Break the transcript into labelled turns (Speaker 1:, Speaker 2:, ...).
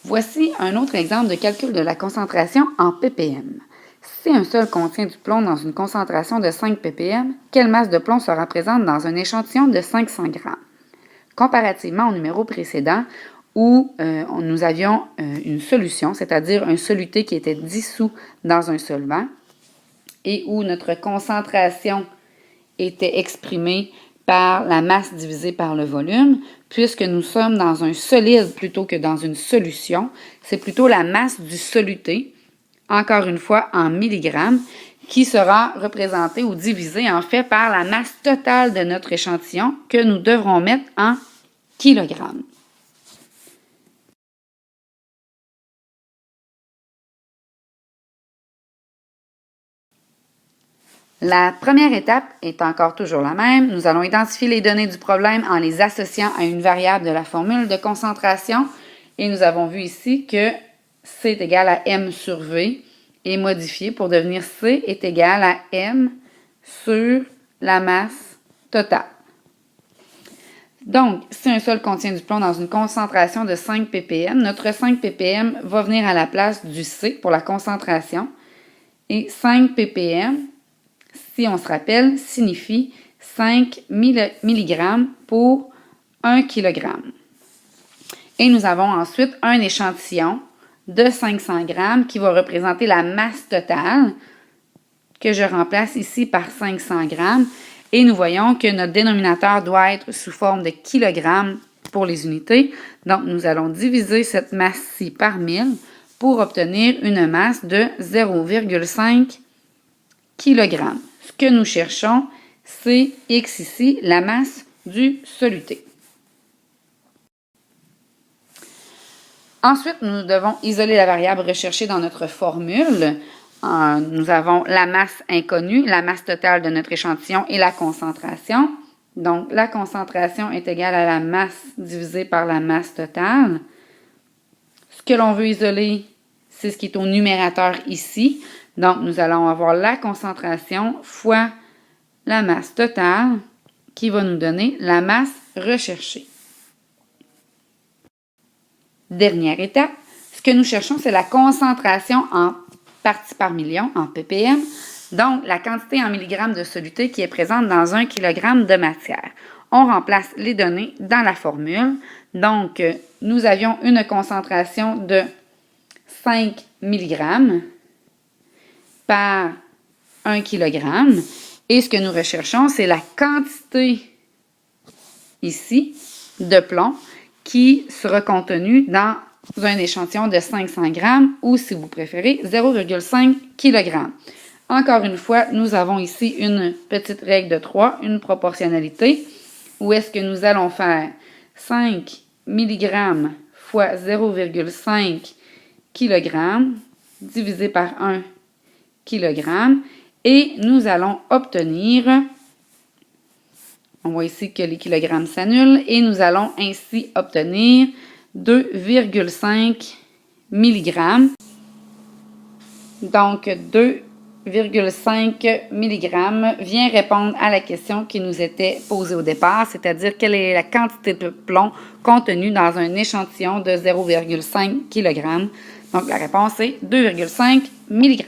Speaker 1: Voici un autre exemple de calcul de la concentration en ppm. Si un sol contient du plomb dans une concentration de 5 ppm, quelle masse de plomb sera présente dans un échantillon de 500 g? Comparativement au numéro précédent, où nous avions une solution, c'est-à-dire un soluté qui était dissous dans un solvant, et où notre concentration était exprimée par la masse divisée par le volume, puisque nous sommes dans un solide plutôt que dans une solution, c'est plutôt la masse du soluté, encore une fois en milligrammes, qui sera représentée ou divisée en fait par la masse totale de notre échantillon que nous devrons mettre en kilogrammes. La première étape est encore toujours la même. Nous allons identifier les données du problème en les associant à une variable de la formule de concentration. Et nous avons vu ici que C est égal à M sur V est modifié pour devenir C est égal à M sur la masse totale. Donc, si un sol contient du plomb dans une concentration de 5 ppm, notre 5 ppm va venir à la place du C pour la concentration. Et 5 ppm, si on se rappelle, signifie 5 mg pour 1 kg. Et nous avons ensuite un échantillon de 500 g qui va représenter la masse totale que je remplace ici par 500 g. Et nous voyons que notre dénominateur doit être sous forme de kilogrammes pour les unités. Donc, nous allons diviser cette masse-ci par 1000 pour obtenir une masse de 0,5 kg. Ce que nous cherchons, c'est X ici, la masse du soluté. Ensuite, nous devons isoler la variable recherchée dans notre formule. Nous avons la masse inconnue, la masse totale de notre échantillon et la concentration. Donc, la concentration est égale à la masse divisée par la masse totale. Ce que l'on veut isoler, c'est ce qui est au numérateur ici. Donc, nous allons avoir la concentration fois la masse totale qui va nous donner la masse recherchée. Dernière étape, ce que nous cherchons, c'est la concentration en partie par million, en ppm, donc la quantité en milligrammes de soluté qui est présente dans 1 kg de matière. On remplace les données dans la formule. Donc, nous avions une concentration de 5 mg par 1 kg. Et ce que nous recherchons, c'est la quantité ici de plomb qui sera contenue dans un échantillon de 500 g ou, si vous préférez, 0,5 kg. Encore une fois, nous avons ici une petite règle de 3, une proportionnalité, où est-ce que nous allons faire 5 mg fois 0,5 kg divisé par 1 kg et nous allons obtenir, on voit ici que les kilogrammes s'annulent, et nous allons ainsi obtenir 2,5 mg. Donc, 2,5 mg vient répondre à la question qui nous était posée au départ, c'est-à-dire quelle est la quantité de plomb contenue dans un échantillon de 0,5 kg. Donc, la réponse est 2,5 mg.